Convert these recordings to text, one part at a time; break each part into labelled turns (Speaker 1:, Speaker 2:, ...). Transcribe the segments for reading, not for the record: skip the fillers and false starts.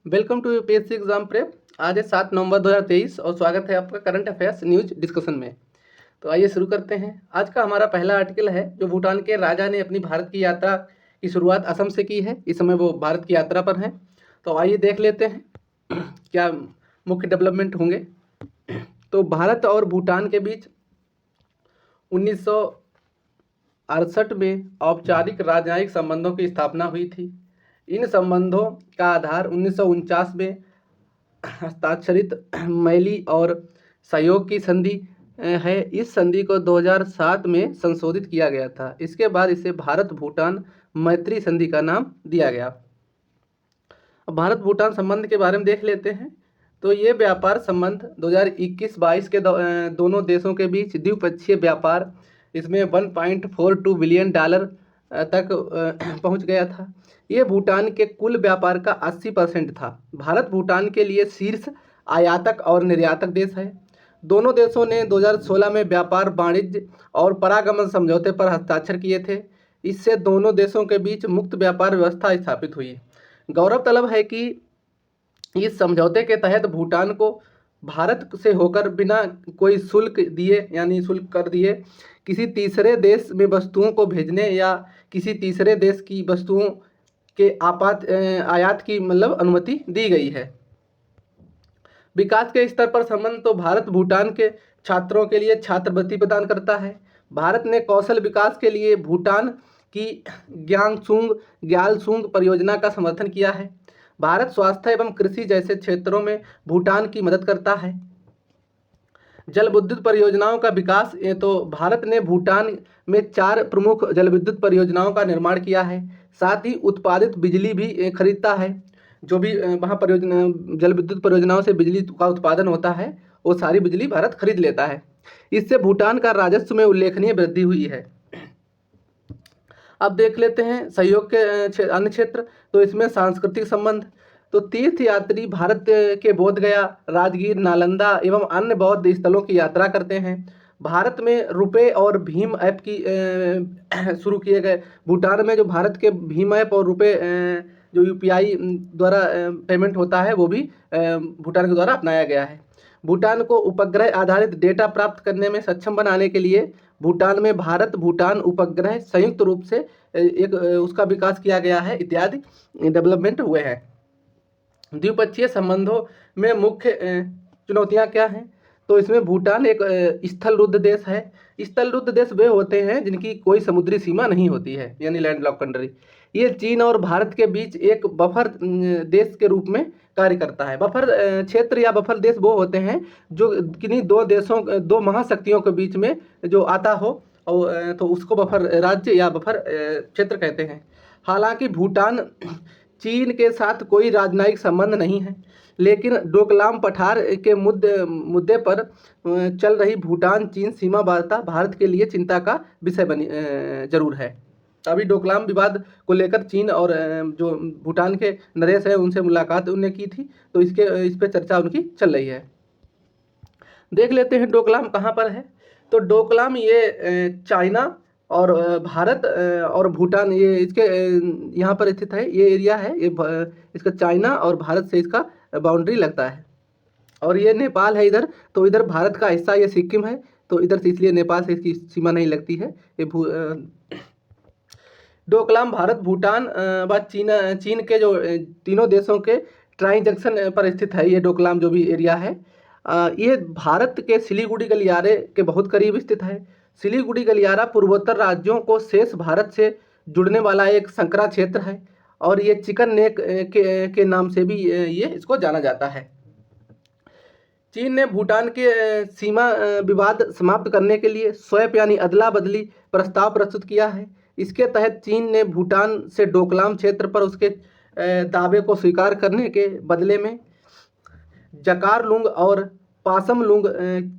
Speaker 1: Welcome to UPSC exam prep. आज है 7 नवंबर 2023 और स्वागत है आपका करंट अफेयर्स न्यूज डिस्कशन में। तो आइए शुरू करते हैं। आज का हमारा पहला आर्टिकल है जो भूटान के राजा ने अपनी भारत की यात्रा की शुरुआत असम से की है। इस समय वो भारत की यात्रा पर हैं। तो आइए देख लेते हैं क्या मुख्य डेवलपमेंट होंगे। तो भारत और भूटान के बीच 1968 में औपचारिक राजनयिक संबंधों की स्थापना हुई थी। इन संबंधों का आधार 1949 में हस्ताक्षरित मैली और सहयोग की संधि है। इस संधि को 2007 में संशोधित किया गया था। इसके बाद इसे भारत भूटान मैत्री संधि का नाम दिया गया। अब भारत भूटान संबंध के बारे में देख लेते हैं। तो ये व्यापार संबंध 2021-22 के दोनों देशों के बीच द्विपक्षीय व्यापार इसमें $1.42 बिलियन तक पहुंच गया था। ये भूटान के कुल व्यापार का 80% था। भारत भूटान के लिए शीर्ष आयातक और निर्यातक देश है। दोनों देशों ने 2016 में व्यापार, वाणिज्य और परागमन समझौते पर हस्ताक्षर किए थे। इससे दोनों देशों के बीच मुक्त व्यापार व्यवस्था स्थापित हुई। गौरव तलब है कि इस समझौते के तहत भूटान को भारत से होकर बिना कोई शुल्क दिए यानी शुल्क कर दिए किसी तीसरे देश में वस्तुओं को भेजने या किसी तीसरे देश की वस्तुओं के आयात की अनुमति दी गई है। विकास के स्तर पर संबंध तो भारत भूटान के छात्रों के लिए छात्रवृत्ति प्रदान करता है। भारत ने कौशल विकास के लिए भूटान की ग्यालसूंग परियोजना का समर्थन किया है। भारत स्वास्थ्य एवं कृषि जैसे क्षेत्रों में भूटान की मदद करता है। जल विद्युत परियोजनाओं का विकास तो भारत ने भूटान में 4 प्रमुख जल विद्युत परियोजनाओं का निर्माण किया है। साथ ही उत्पादित बिजली भी खरीदता है। जो भी वहाँ जल विद्युत परियोजनाओं से बिजली का उत्पादन होता है वो सारी बिजली भारत खरीद लेता है। इससे भूटान का राजस्व में उल्लेखनीय वृद्धि हुई है। अब देख लेते हैं सहयोग के अन्य क्षेत्र। तो इसमें सांस्कृतिक संबंध तो तीर्थ यात्री भारत के बोधगया, राजगीर, नालंदा एवं अन्य बौद्ध स्थलों की यात्रा करते हैं। भारत में रुपए और भीम ऐप की शुरू किए गए। भूटान में जो भारत के भीम ऐप और रुपए जो यूपीआई द्वारा पेमेंट होता है वो भी भूटान के द्वारा अपनाया गया है। भूटान को उपग्रह आधारित डेटा प्राप्त करने में सक्षम बनाने के लिए भूटान में भारत भूटान उपग्रह संयुक्त रूप से एक उसका विकास किया गया है इत्यादि डेवलपमेंट हुए हैं। द्विपक्षीय संबंधों में मुख्य चुनौतियां क्या हैं? तो इसमें भूटान एक स्थलरुद्ध देश है। स्थलरुद्ध देश वे होते हैं जिनकी कोई समुद्री सीमा नहीं होती है यानी लैंडलॉक कंट्री। ये चीन और भारत के बीच एक बफर देश के रूप में कार्य करता है। बफर क्षेत्र या बफर देश वो होते हैं जो किन्हीं दो महाशक्तियों के बीच में जो आता हो और तो उसको बफर राज्य या बफर क्षेत्र कहते हैं। हालांकि भूटान चीन के साथ कोई राजनयिक संबंध नहीं है, लेकिन डोकलाम पठार के मुद्दे पर चल रही भूटान चीन सीमा वार्ता भारत के लिए चिंता का विषय बनी जरूर है। अभी डोकलाम विवाद को लेकर चीन और जो भूटान के नरेश है उनसे मुलाकात उन्होंने की थी, तो इस पे चर्चा उनकी चल रही है। देख लेते हैं डोकलाम कहाँ पर है। तो डोकलाम ये चाइना और भारत और भूटान ये इसके यहाँ पर स्थित है। ये एरिया है, ये इसका चाइना और भारत से इसका बाउंड्री लगता है। और ये नेपाल है इधर, तो इधर भारत का हिस्सा ये सिक्किम है, तो इधर से इसलिए नेपाल से इसकी सीमा नहीं लगती है। ये डोकलाम भारत भूटान व चीन के जो तीनों देशों के ट्राई जंक्शन पर स्थित है। ये डोकलाम जो भी एरिया है ये भारत के सिलीगुड़ी गलियारे के बहुत करीब स्थित है। सिलीगुड़ी गलियारा पूर्वोत्तर राज्यों को शेष भारत से जुड़ने वाला एक संकरा क्षेत्र है और ये चिकन नेक के नाम से भी ये इसको जाना जाता है। चीन ने भूटान के सीमा विवाद समाप्त करने के लिए स्वैप यानी अदला बदली प्रस्ताव प्रस्तुत किया है। इसके तहत चीन ने भूटान से डोकलाम क्षेत्र पर उसके दावे को स्वीकार करने के बदले में जकारलुंग और पासमलुंग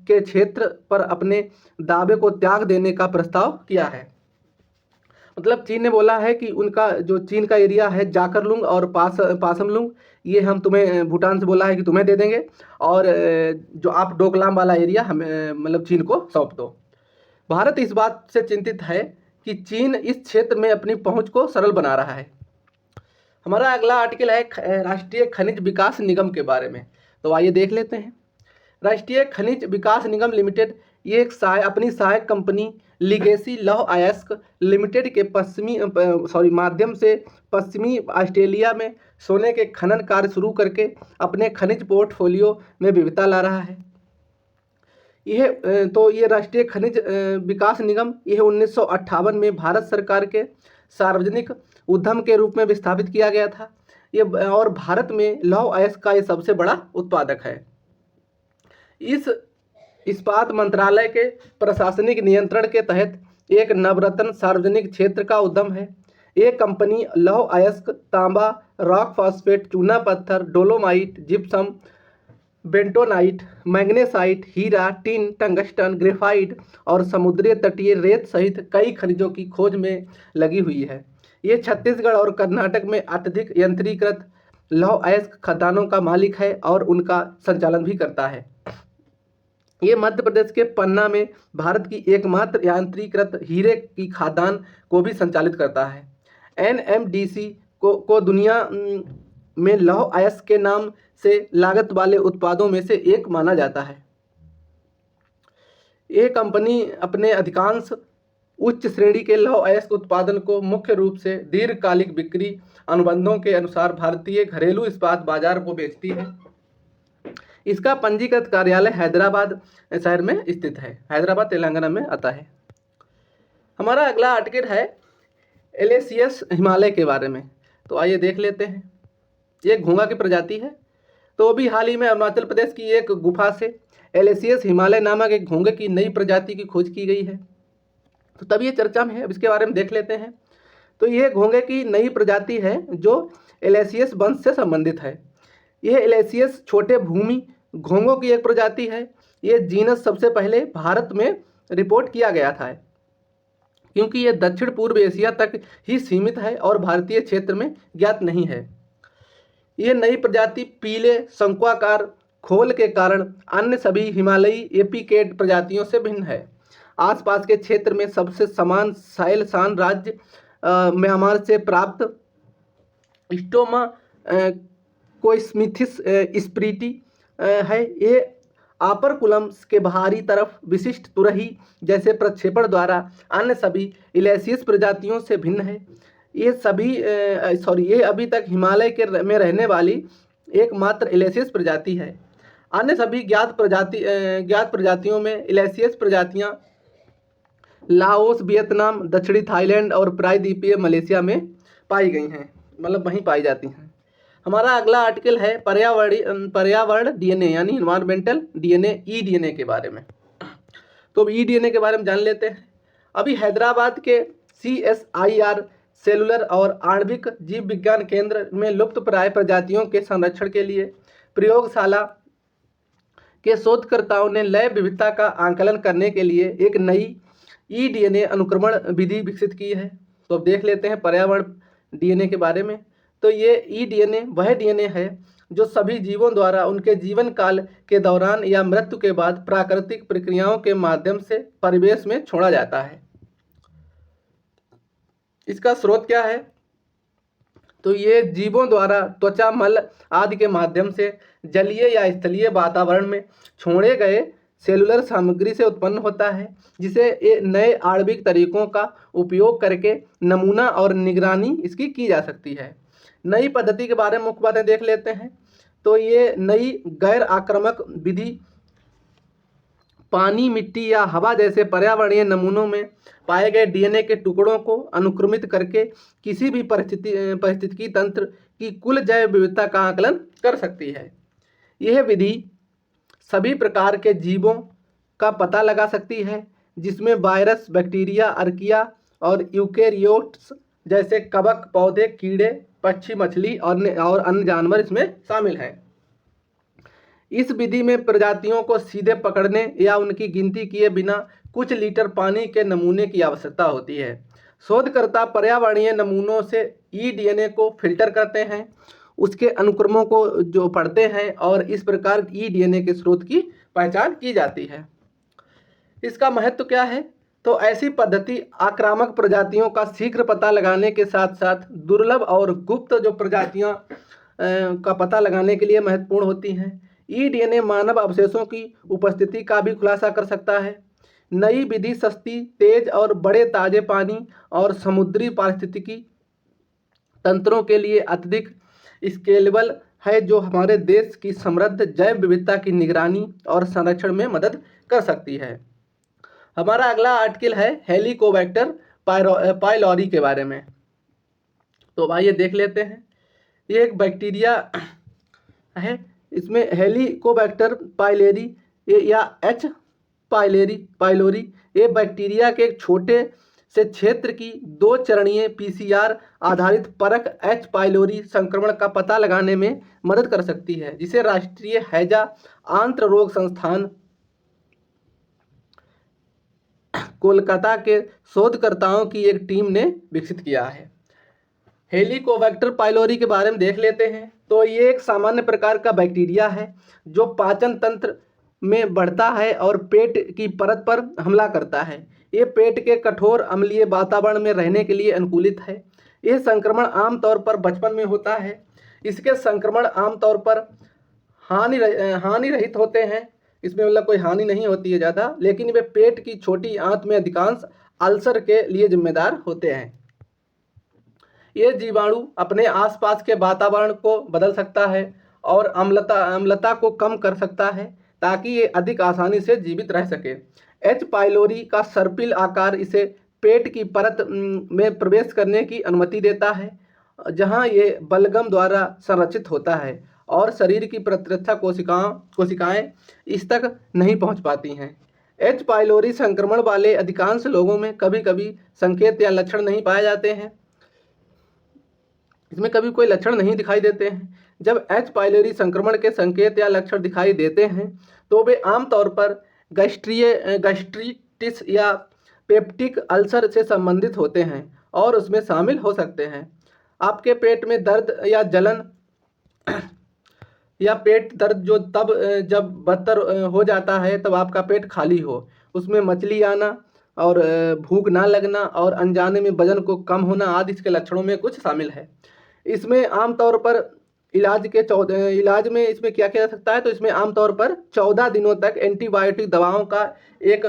Speaker 1: के क्षेत्र पर अपने दावे को त्याग देने का प्रस्ताव किया है। मतलब चीन ने बोला है कि उनका जो चीन का एरिया है जाकरलुंग और पासमलुंग ये हम तुम्हें भूटान से बोला है कि तुम्हें दे देंगे और जो आप डोकलाम वाला एरिया हमें चीन को सौंप दो। भारत इस बात से चिंतित है कि चीन इस क्षेत्र में अपनी पहुंच को सरल बना रहा है। हमारा अगला आर्टिकल है राष्ट्रीय खनिज विकास निगम के बारे में। तो आइए देख लेते हैं। राष्ट्रीय खनिज विकास निगम लिमिटेड ये एक अपनी सहायक कंपनी लीगेसी लौह अयस्क लिमिटेड के माध्यम से पश्चिमी ऑस्ट्रेलिया में सोने के खनन कार्य शुरू करके अपने खनिज पोर्टफोलियो में विविधता ला रहा है। ये राष्ट्रीय खनिज विकास निगम यह 1958 में भारत सरकार के सार्वजनिक उद्यम के रूप में स्थापित किया गया था। ये और भारत में लौह अयस्क का ये सबसे बड़ा उत्पादक है। इस इस्पात मंत्रालय के प्रशासनिक नियंत्रण के तहत एक नवरत्न सार्वजनिक क्षेत्र का उद्यम है। ये कंपनी लौह अयस्क, तांबा, रॉक फॉस्फेट, चूना पत्थर, डोलोमाइट, जिप्सम, बेंटोनाइट, मैग्नेसाइट, हीरा, टिन, टंगस्टन, ग्रेफाइट और समुद्री तटीय रेत सहित कई खनिजों की खोज में लगी हुई है। ये छत्तीसगढ़ और कर्नाटक में अत्यधिक यंत्रीकृत लौह अयस्क खदानों का मालिक है और उनका संचालन भी करता है। ये मध्य प्रदेश के पन्ना में भारत की एकमात्र यंत्रीकृत हीरे की खदान को भी संचालित करता है। NMDC को दुनिया में लौह अयस्क के नाम से लागत वाले उत्पादों में से एक माना जाता है। यह कंपनी अपने अधिकांश उच्च श्रेणी के लौह अयस्क उत्पादन को मुख्य रूप से दीर्घकालिक बिक्री अनुबंधों के अनुसार भारतीय घरेलू इस्पात बाजार को बेचती है। इसका पंजीकृत कार्यालय हैदराबाद शहर में स्थित है। हैदराबाद तेलंगाना में आता है। हमारा अगला आर्टिकल है एलेसियस हिमालय के बारे में। तो आइए देख लेते हैं। ये घोंघा की प्रजाति है। तो अभी हाल ही में अरुणाचल प्रदेश की एक गुफा से एलेसियस हिमालय नामक एक घोंघे की नई प्रजाति की खोज की गई है। तो तब ये चर्चा में है। अब इसके बारे में देख लेते हैं। तो ये घोंघे की नई प्रजाति है जो एलेसियस वंश से संबंधित है। यह एलेसियस छोटे भूमि घोंघों की एक प्रजाति है। ये जीनस सबसे पहले भारत में रिपोर्ट किया गया था, क्योंकि यह दक्षिण पूर्व एशिया तक ही सीमित है और भारतीय क्षेत्र में ज्ञात नहीं है। ये नई प्रजाति पीले शंक्वाकार खोल के कारण अन्य सभी हिमालयी एपिकेट प्रजातियों से भिन्न है। आसपास के क्षेत्र में सबसे समान साइलसान राज्य म्यांमार से प्राप्त स्टोमा कोइस्मिथिस स्प्रीटी है। ये आपरकुलम के बाहरी तरफ विशिष्ट तुरही जैसे प्रक्षेपण द्वारा अन्य सभी इलेसियस प्रजातियों से भिन्न है। ये अभी तक हिमालय में रहने वाली एकमात्र इलेसियस प्रजाति है। अन्य सभी ज्ञात प्रजातियों में इलेसियस प्रजातियां लाओस, वियतनाम, दक्षिणी थाईलैंड और प्रायद्वीपीय मलेशिया में पाई गई हैं, मतलब वहीं पाई जाती हैं। हमारा अगला आर्टिकल है पर्यावरण DNA यानी इन्वायरमेंटल DNA EDNA के बारे में। तो अब EDNA के बारे में जान लेते हैं। अभी हैदराबाद के CSIR सेलुलर और आणविक जीव विज्ञान केंद्र में लुप्तप्राय प्रजातियों के संरक्षण के लिए प्रयोगशाला के शोधकर्ताओं ने लैब विविधता का आंकलन करने के लिए एक नई EDNA अनुक्रमण विधि विकसित की है। तो अब देख लेते हैं पर्यावरण DNA के बारे में। तो ये EDNA वह DNA है जो सभी जीवों द्वारा उनके जीवन काल के दौरान या मृत्यु के बाद प्राकृतिक प्रक्रियाओं के माध्यम से परिवेश में छोड़ा जाता है। इसका स्रोत क्या है? तो ये जीवों द्वारा त्वचा, मल आदि के माध्यम से जलीय या स्थलीय वातावरण में छोड़े गए सेलुलर सामग्री से उत्पन्न होता है, जिसे नए आणविक तरीकों का उपयोग करके नमूना और निगरानी इसकी की जा सकती है। नई पद्धति के बारे में मुख्य बातें देख लेते हैं। तो ये नई गैर आक्रामक विधि पानी, मिट्टी या हवा जैसे पर्यावरणीय नमूनों में पाए गए DNA के टुकड़ों को अनुक्रमित करके किसी भी पारिस्थितिकी तंत्र की कुल जैव विविधता का आकलन कर सकती है। यह विधि सभी प्रकार के जीवों का पता लगा सकती है, जिसमें वायरस, बैक्टीरिया, अर्किया और यूकेरियोट्स जैसे कवक, पौधे, कीड़े, पक्षी, मछली और अन्य जानवर इसमें शामिल हैं। इस विधि में प्रजातियों को सीधे पकड़ने या उनकी गिनती किए बिना कुछ लीटर पानी के नमूने की आवश्यकता होती है। शोधकर्ता पर्यावरणीय नमूनों से EDNA को फिल्टर करते हैं, उसके अनुक्रमों को जो पढ़ते हैं और इस प्रकार EDNA के स्रोत की पहचान की जाती है। इसका महत्व क्या है? तो ऐसी पद्धति आक्रामक प्रजातियों का शीघ्र पता लगाने के साथ साथ दुर्लभ और गुप्त जो प्रजातियां का पता लगाने के लिए महत्वपूर्ण होती हैं। ईडीएनए मानव अवशेषों की उपस्थिति का भी खुलासा कर सकता है। नई विधि सस्ती, तेज और बड़े ताजे पानी और समुद्री पारिस्थितिकी तंत्रों के लिए अत्यधिक स्केलेबल है, जो हमारे देश की समृद्ध जैव विविधता की निगरानी और संरक्षण में मदद कर सकती है। हमारा अगला आर्टिकल है हेलिकोबैक्टर पाइलोरी के बारे में। तो भाई ये देख लेते हैं। ये एक बैक्टीरिया है, इसमें हेलिकोबैक्टर पाइलेरी या एच पाइलोरी ये बैक्टीरिया के एक छोटे से क्षेत्र की दो चरणीय पीसीआर आधारित परख एच पाइलोरी संक्रमण का पता लगाने में मदद कर सकती है, जिसे राष्ट्रीय हैजा आंत्र रोग संस्थान कोलकाता के शोधकर्ताओं की एक टीम ने विकसित किया है। हेलिकोबैक्टर पाइलोरी के बारे में देख लेते हैं। तो ये एक सामान्य प्रकार का बैक्टीरिया है जो पाचन तंत्र में बढ़ता है और पेट की परत पर हमला करता है। ये पेट के कठोर अम्लीय वातावरण में रहने के लिए अनुकूलित है। यह संक्रमण आमतौर पर बचपन में होता है। इसके संक्रमण आमतौर पर हानि रहित होते हैं, इसमें मतलब कोई हानि नहीं होती है ज़्यादा, लेकिन वे पेट की छोटी आंत में अधिकांश अल्सर के लिए जिम्मेदार होते हैं। ये जीवाणु अपने आसपास के वातावरण को बदल सकता है और अम्लता को कम कर सकता है ताकि ये अधिक आसानी से जीवित रह सके। एच पाइलोरी का सर्पिल आकार इसे पेट की परत में प्रवेश करने की अनुमति देता है, जहां ये बलगम द्वारा संरक्षित होता है और शरीर की प्रतिरक्षा कोशिकाएं इस तक नहीं पहुंच पाती हैं। एच पाइलोरी संक्रमण वाले अधिकांश लोगों में कभी कभी संकेत या लक्षण नहीं पाए जाते हैं, इसमें कभी कोई लक्षण नहीं दिखाई देते हैं। जब एच पाइलोरी संक्रमण के संकेत या लक्षण दिखाई देते हैं तो वे आमतौर पर गैस्ट्रिटिस या पेप्टिक अल्सर से संबंधित होते हैं और उसमें शामिल हो सकते हैं। आपके पेट में दर्द या जलन या पेट दर्द जो तब जब बदतर हो जाता है तब आपका पेट खाली हो, उसमें मचली आना और भूख ना लगना और अनजाने में वजन को कम होना आदि इसके लक्षणों में कुछ शामिल है। इसमें आमतौर पर इलाज में इसमें क्या किया जा सकता है, तो इसमें आमतौर पर 14 दिनों तक एंटीबायोटिक दवाओं का एक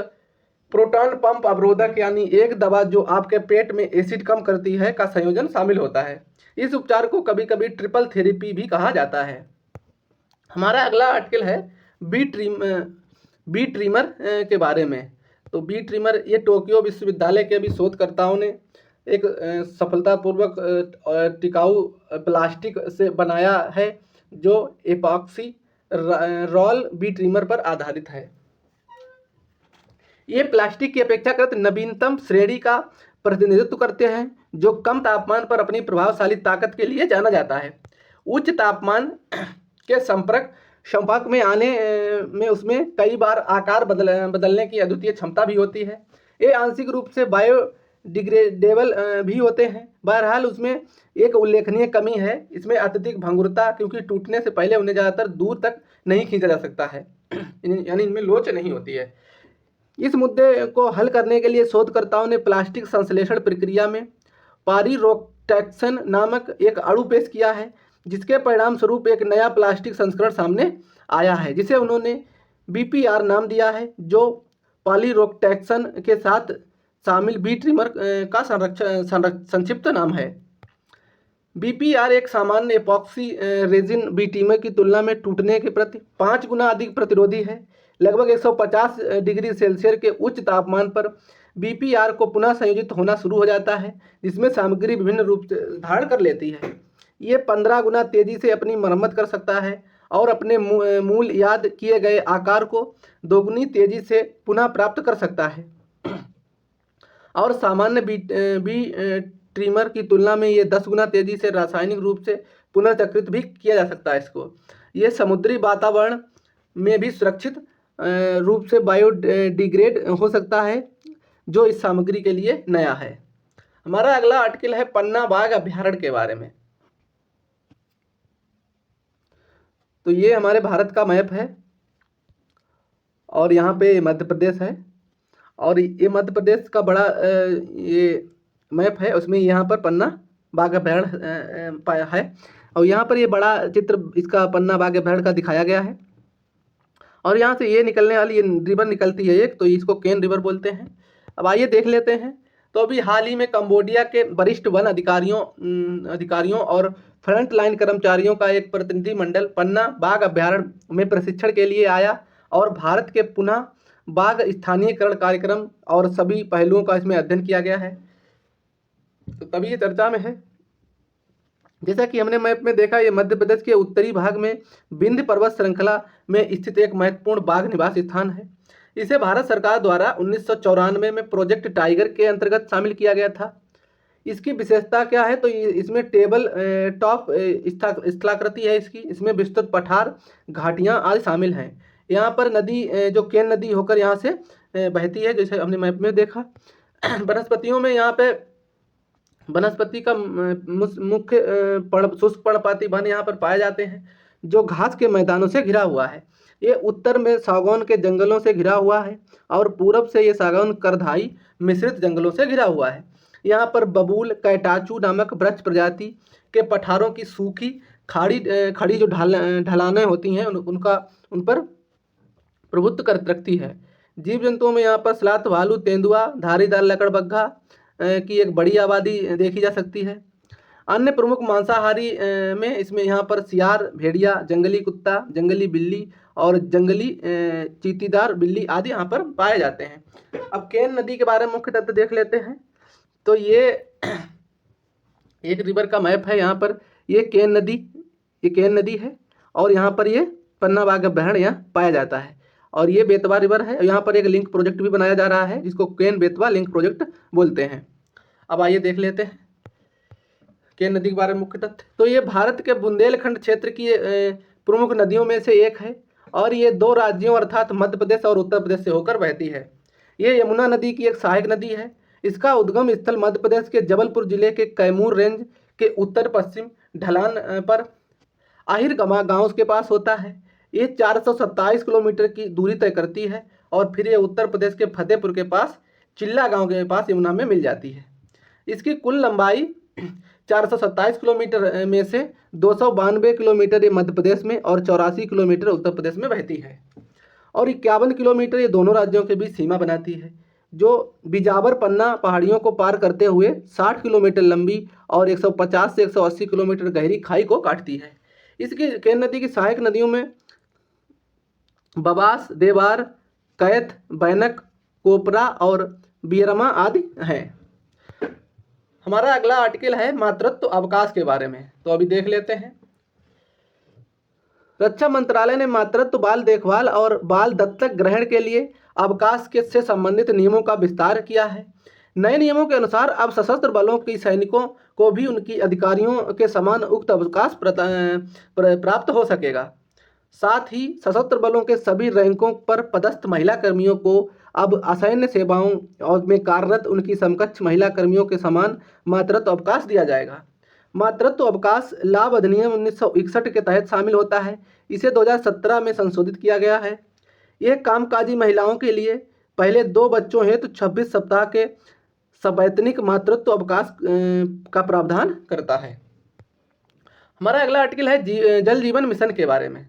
Speaker 1: प्रोटॉन पंप अवरोधक यानी एक दवा जो आपके पेट में एसिड कम करती है का संयोजन शामिल होता है। इस उपचार को कभी कभी ट्रिपल थेरेपी भी कहा जाता है। हमारा अगला आर्टिकल है बी ट्रिमर के बारे में। तो बी ट्रिमर ये टोक्यो विश्वविद्यालय के अभी शोधकर्ताओं ने एक सफलतापूर्वक टिकाऊ प्लास्टिक से बनाया है जो एपॉक्सी रोल बी ट्रिमर पर आधारित है। ये प्लास्टिक की अपेक्षाकृत नवीनतम श्रेणी का प्रतिनिधित्व करते हैं जो कम तापमान पर अपनी प्रभावशाली ताकत के लिए जाना जाता है। उच्च तापमान के संपर्क में आने में उसमें कई बार आकार बदलने की अद्वितीय क्षमता भी होती है। ये आंशिक रूप से बायोडिग्रेडेबल भी होते हैं। बहरहाल उसमें एक उल्लेखनीय कमी है, इसमें अत्यधिक भंगुरता, क्योंकि टूटने से पहले उन्हें ज़्यादातर दूर तक नहीं खींचा जा सकता है यानी इनमें लोच नहीं होती है। इस मुद्दे को हल करने के लिए शोधकर्ताओं ने प्लास्टिक संश्लेषण प्रक्रिया में पारीरोक्टेक्सन नामक एक अणु पेश किया है, जिसके परिणाम स्वरूप एक नया प्लास्टिक संस्करण सामने आया है जिसे उन्होंने बीपीआर नाम दिया है, जो पालीरोक्टेक्सन के साथ शामिल बी ट्रिमर का संक्षिप्त नाम है। बीपीआर एक सामान्य एपॉक्सी रेजिन बी ट्रिमर की तुलना में टूटने के प्रति 5 गुना अधिक प्रतिरोधी है। लगभग 150 डिग्री सेल्सियस के उच्च तापमान पर बीपीआर को पुनः संयोजित होना शुरू हो जाता है, जिसमें सामग्री विभिन्न रूप से धारण कर लेती है। ये 15 गुना तेजी से अपनी मरम्मत कर सकता है और अपने मूल याद किए गए आकार को दोगुनी तेजी से पुनः प्राप्त कर सकता है और सामान्य बी ट्रिमर की तुलना में ये 10 गुना तेजी से रासायनिक रूप से पुनर्चक्रित भी किया जा सकता है इसको। ये समुद्री वातावरण में भी सुरक्षित रूप से बायोडिग्रेड हो सकता है, जो इस सामग्री के लिए नया है। हमारा अगला आर्टिकल है पन्ना बाघ अभयारण्य के बारे में। तो ये हमारे भारत का मैप है और यहाँ पे मध्य प्रदेश है और ये मध्य प्रदेश का बड़ा ये मैप है, उसमें यहाँ पर पन्ना बाघ अभयारण्य पाया है, और यहाँ पर ये बड़ा चित्र इसका पन्ना बाघ अभयारण्य का दिखाया गया है। और यहाँ से ये निकलने वाली ये रिवर निकलती है एक, तो इसको केन रिवर बोलते हैं। अब आइए देख लेते हैं। तो अभी हाल ही में कंबोडिया के वरिष्ठ वन अधिकारियों और फ्रंट लाइन कर्मचारियों का एक प्रतिनिधिमंडल पन्ना बाघ अभयारण्य में प्रशिक्षण के लिए आया, और भारत के पुनः बाघ स्थानीयकरण कार्यक्रम और सभी पहलुओं का इसमें अध्ययन किया गया है। तो तभी ये चर्चा में है। जैसा कि हमने मैप में देखा, ये मध्य प्रदेश के उत्तरी भाग में विंध्य पर्वत श्रृंखला में स्थित एक महत्वपूर्ण बाघ निवास स्थान है। इसे भारत सरकार द्वारा 1994 में प्रोजेक्ट टाइगर के अंतर्गत शामिल किया गया था। इसकी विशेषता क्या है, तो इसमें टेबल टॉप स्थलाकृति है इसकी, इसमें विस्तृत पठार, घाटियाँ आदि शामिल हैं। यहाँ पर नदी जो केन नदी होकर यहाँ से बहती है, जैसे हमने मैप में देखा। वनस्पतियों में यहाँ पे वनस्पति का मुख्य शुष्क पर्णपाती वन यहाँ पर पाए जाते हैं, जो घास के मैदानों से घिरा हुआ है। ये उत्तर में सागौन के जंगलों से घिरा हुआ है, और पूरब से ये सागौन करधाई मिश्रित जंगलों से घिरा हुआ है। यहाँ पर बबूल कैटाचू नामक वृक्ष प्रजाति के पठारों की सूखी खड़ी जो ढलानें होती हैं उन पर प्रभुत्व कर रखती है। जीव जंतुओं में यहाँ पर सलात, भालू, तेंदुआ, धारीदार लकड़बग्घा की एक बड़ी आबादी देखी जा सकती है। अन्य प्रमुख मांसाहारी में इसमें यहाँ पर सियार, भेड़िया, जंगली कुत्ता, जंगली बिल्ली और जंगली चीतीदार बिल्ली आदि यहाँ पर पाए जाते हैं। अब केन नदी के बारे में मुख्य तथ्य देख लेते हैं। तो ये एक रिवर का मैप है। यहाँ पर ये केन नदी है, और यहाँ पर ये पन्ना बाघ अभयारण्य यहाँ पाया जाता है, और ये बेतवा रिवर है। यहाँ पर एक लिंक प्रोजेक्ट भी बनाया जा रहा है, जिसको केन बेतवा लिंक प्रोजेक्ट बोलते हैं। अब आइए देख लेते हैं केन नदी के बारे में मुख्य तथ्य। तो ये भारत के बुंदेलखंड क्षेत्र की प्रमुख नदियों में से एक है, और ये दो राज्यों अर्थात मध्य प्रदेश और उत्तर प्रदेश से होकर बहती है। ये यमुना नदी की एक सहायक नदी है। इसका उद्गम स्थल मध्य प्रदेश के जबलपुर जिले के कैमूर रेंज के उत्तर पश्चिम ढलान पर आहिरगमा गांव के पास होता है। ये 427 किलोमीटर की दूरी तय करती है, और फिर ये उत्तर प्रदेश के फतेहपुर के पास चिल्ला गांव के पास यमुना में मिल जाती है। इसकी कुल लंबाई 427 किलोमीटर में से 292 किलोमीटर ये मध्य प्रदेश में और 84 किलोमीटर उत्तर प्रदेश में बहती है, और 51 किलोमीटर ये दोनों राज्यों के बीच सीमा बनाती है, जो बिजावर पन्ना पहाड़ियों को पार करते हुए 60 किलोमीटर लंबी और 150 से 180 किलोमीटर गहरी खाई को काटती है। इसकी केन नदी की सहायक नदियों में बबास, देवार, कैथ, बैनक, कोपरा और बियरमा आदि हैं। हमारा अगला आर्टिकल है मातृत्व अवकाश के बारे में। तो अभी देख लेते हैं। रक्षा मंत्रालय ने मातृत्व, बाल देखभाल और बाल दत्तक ग्रहण के लिए अवकाश के से संबंधित नियमों का विस्तार किया है। नए नियमों के अनुसार अब सशस्त्र बलों के सैनिकों को भी उनकी अधिकारियों के समान उक्त अवकाश प्राप्त हो सकेगा। साथ ही सशस्त्र बलों के सभी रैंकों पर पदस्थ महिला कर्मियों को अब असैन्य सेवाओं और में कार्यरत उनकी समकक्ष महिला कर्मियों के समान मातृत्व अवकाश दिया जाएगा। मातृत्व अवकाश लाभ अधिनियम 1961 के तहत शामिल होता है। इसे 2017 में संशोधित किया गया है। यह कामकाजी महिलाओं के लिए पहले 2 बच्चों हेतु 26 सप्ताह के सवैतनिक मातृत्व अवकाश का प्रावधान करता है। हमारा अगला आर्टिकल है जल जीवन मिशन के बारे में।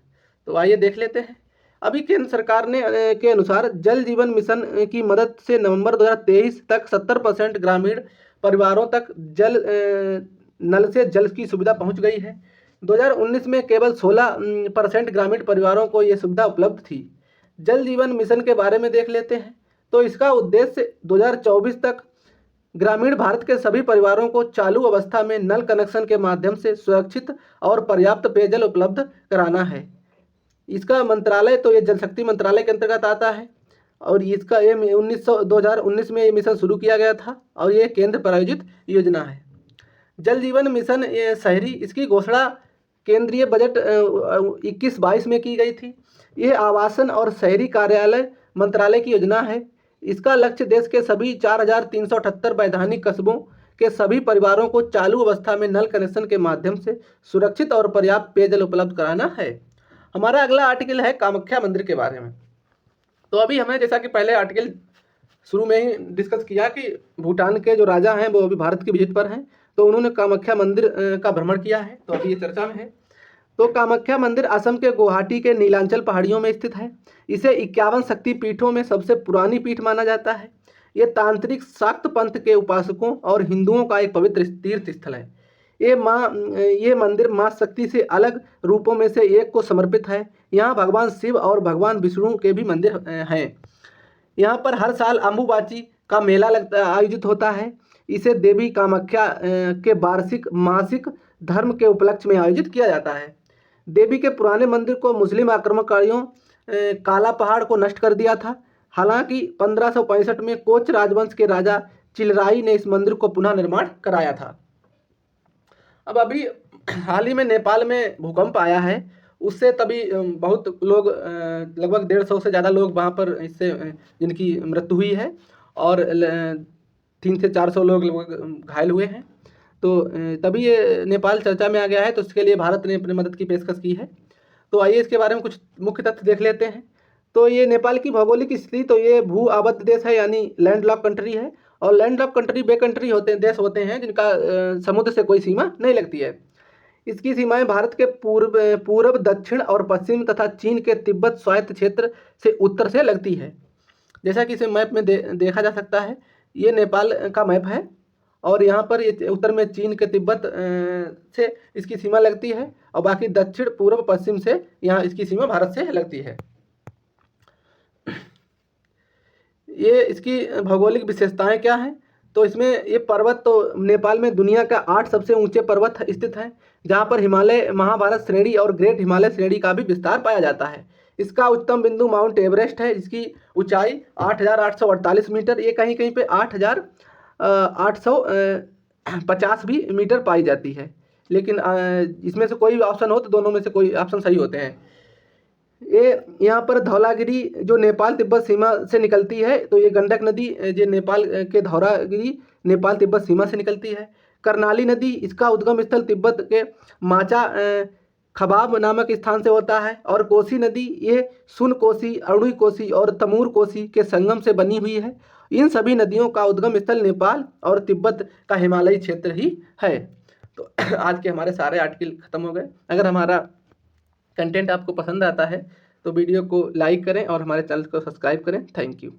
Speaker 1: तो आइए देख लेते हैं। अभी केंद्र सरकार ने के अनुसार जल जीवन मिशन की मदद से नवंबर 2023 तक 70% ग्रामीण परिवारों तक नल से जल की सुविधा पहुंच गई है। 2019 में केवल 16% ग्रामीण परिवारों को ये सुविधा उपलब्ध थी। जल जीवन मिशन के बारे में देख लेते हैं। तो इसका उद्देश्य 2024 तक ग्रामीण भारत के सभी परिवारों को चालू अवस्था में नल कनेक्शन के माध्यम से सुरक्षित और पर्याप्त पेयजल उपलब्ध कराना है। इसका मंत्रालय तो ये जल शक्ति मंत्रालय के अंतर्गत आता है, और इसका ये 2019 में ये मिशन शुरू किया गया था, और ये केंद्र प्रायोजित योजना है। जल जीवन मिशन ये शहरी, इसकी घोषणा केंद्रीय बजट 21-22 में की गई थी। यह आवासन और शहरी कार्यालय मंत्रालय की योजना है। इसका लक्ष्य देश के सभी 4378 वैधानिक कस्बों के सभी परिवारों को चालू अवस्था में नल कनेक्शन के माध्यम से सुरक्षित और पर्याप्त पेयजल उपलब्ध कराना है। हमारा अगला आर्टिकल है कामाख्या मंदिर के बारे में। तो अभी हमने जैसा कि पहले आर्टिकल शुरू में ही डिस्कस किया कि भूटान के जो राजा हैं वो अभी भारत की विजिट पर हैं, तो उन्होंने कामाख्या मंदिर का भ्रमण किया है, तो अभी ये चर्चा में है। तो कामाख्या मंदिर असम के गुवाहाटी के नीलांचल पहाड़ियों में स्थित है। इसे 51 शक्ति पीठों में सबसे पुरानी पीठ माना जाता है। ये तांत्रिक शाक्त पंथ के उपासकों और हिंदुओं का एक पवित्र तीर्थ स्थल है। ये मंदिर माँ शक्ति से अलग रूपों में से एक को समर्पित है। यहाँ भगवान शिव और भगवान विष्णु के भी मंदिर हैं। यहाँ पर हर साल अम्बुबाची का मेला आयोजित होता है। इसे देवी कामाख्या के वार्षिक मासिक धर्म के उपलक्ष्य में आयोजित किया जाता है। देवी के पुराने मंदिर को मुस्लिम आक्रमणकारियों काला पहाड़ को नष्ट कर दिया था। हालांकि 1565 में कोच राजवंश के राजा चिलराई ने इस मंदिर को पुनः निर्माण कराया था। अब अभी हाल ही में नेपाल में भूकंप आया है, उससे तभी बहुत लोग लगभग 150 से ज़्यादा लोग वहाँ पर इससे जिनकी मृत्यु हुई है और 300 से 400 लोग लगभग घायल हुए हैं। तो तभी ये नेपाल चर्चा में आ गया है, तो इसके लिए भारत ने अपनी मदद की पेशकश की है। तो आइए इसके बारे में कुछ मुख्य तथ्य देख लेते हैं। तो ये नेपाल की भौगोलिक स्थिति, तो ये भू आबद्ध देश है यानी लैंडलॉक कंट्री है। और लैंडलॉक कंट्री वे कंट्री होते हैं, देश होते हैं जिनका समुद्र से कोई सीमा नहीं लगती है। इसकी सीमाएं भारत के पूर्व दक्षिण और पश्चिम तथा चीन के तिब्बत स्वायत्त क्षेत्र से उत्तर से लगती है। जैसा कि इसे मैप में देखा जा सकता है, ये नेपाल का मैप है और यहाँ पर ये उत्तर में चीन के तिब्बत से इसकी सीमा लगती है और बाकी दक्षिण पूर्व पश्चिम से यहाँ इसकी सीमा भारत से लगती है। ये इसकी भौगोलिक विशेषताएं क्या हैं? तो इसमें ये पर्वत, तो नेपाल में दुनिया का 8 सबसे ऊंचे पर्वत स्थित हैं, जहाँ पर हिमालय महाभारत श्रेणी और ग्रेट हिमालय श्रेणी का भी विस्तार पाया जाता है। इसका उच्चतम बिंदु माउंट एवरेस्ट है, जिसकी ऊंचाई 8,848 मीटर, ये कहीं कहीं पे 8,850 भी मीटर पाई जाती है। लेकिन इसमें से कोई भी ऑप्शन हो तो दोनों में से कोई ऑप्शन सही होते हैं। ये यहाँ पर धौलागिरी जो नेपाल तिब्बत सीमा से निकलती है, तो ये गंडक नदी जो नेपाल के धौलागिरी नेपाल तिब्बत सीमा से निकलती है। कर्णाली नदी, इसका उद्गम स्थल तिब्बत के माचा खबाब नामक स्थान से होता है। और कोसी नदी, ये सुन कोसी, अरुणी कोसी और तमूर कोसी के संगम से बनी हुई है। इन सभी नदियों का उद्गम स्थल नेपाल और तिब्बत का हिमालयी क्षेत्र ही है। तो आज के हमारे सारे आर्टिकल खत्म हो गए। अगर हमारा कंटेंट आपको पसंद आता है तो वीडियो को लाइक करें और हमारे चैनल को सब्सक्राइब करें। Thank you.